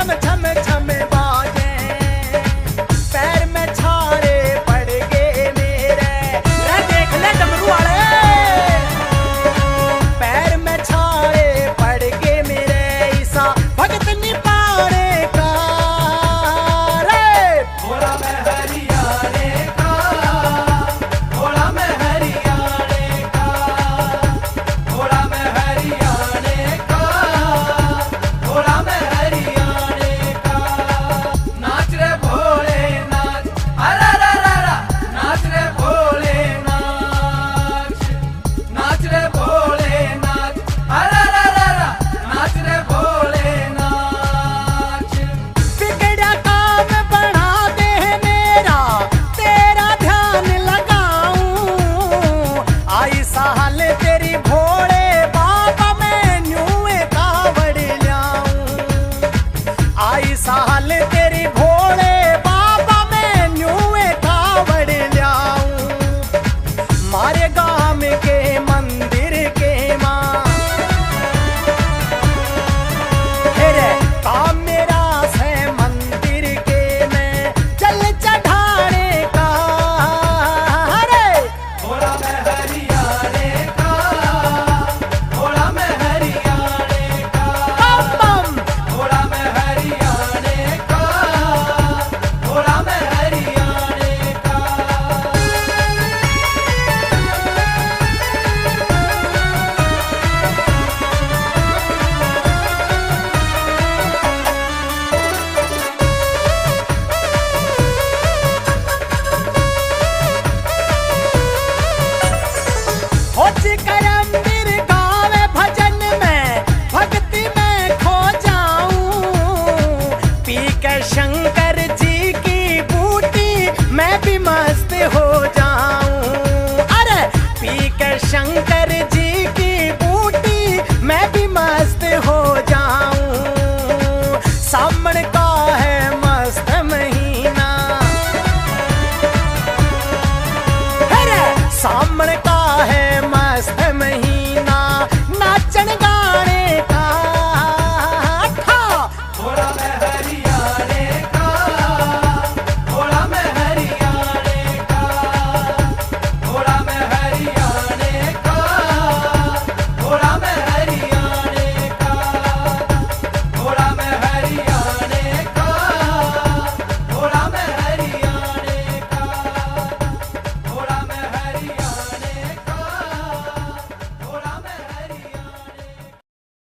छम छम छम बाजे, पैर में छाले पड़ गए मेरे। रे देख ले डमरू वाले, पैर में छाले पड़ गए मेरे, ईसा भगत नहीं पाने का। रे भोला मैं हरियाणे का, भोला मैं हरियाणे का, भोला मैं हरियाणे का, भोला मैं हरियाणे का। नाच रे भोले नाच, अरे रा रा रा, नाच रे भोले नाच, नाच रे भोले नाच, अरे रा रा रा, नाच रे भोले नाच। बिगड़ा काम बना दे मेरा, तेरा ध्यान लगाऊं। आई साल तेरी भोले बाबा मैं न्यूए कावड़ ल्याऊं। आई साल तेरी भोले बाबा मैं न्यूए कावड़ ल्याऊं। मारे गाम के मंदिर के माँ, तेरे काम मेरा से मंदिर के में चल चढ़ाने का। रे भोला मैं हरियाणे का, भोला मैं हरियाणे का, बम बम भोला मैं हरियाणे का, भोला मैं हरियाणे का। होची करमबीर गावे भजन में, भक्ति में खो जाऊं। पी के शंकर जी की बूटी मैं भी मस्त हो जाऊं। अरे पी के शंकर जी की बूटी मैं भी मस्त हो जाऊं। सामन का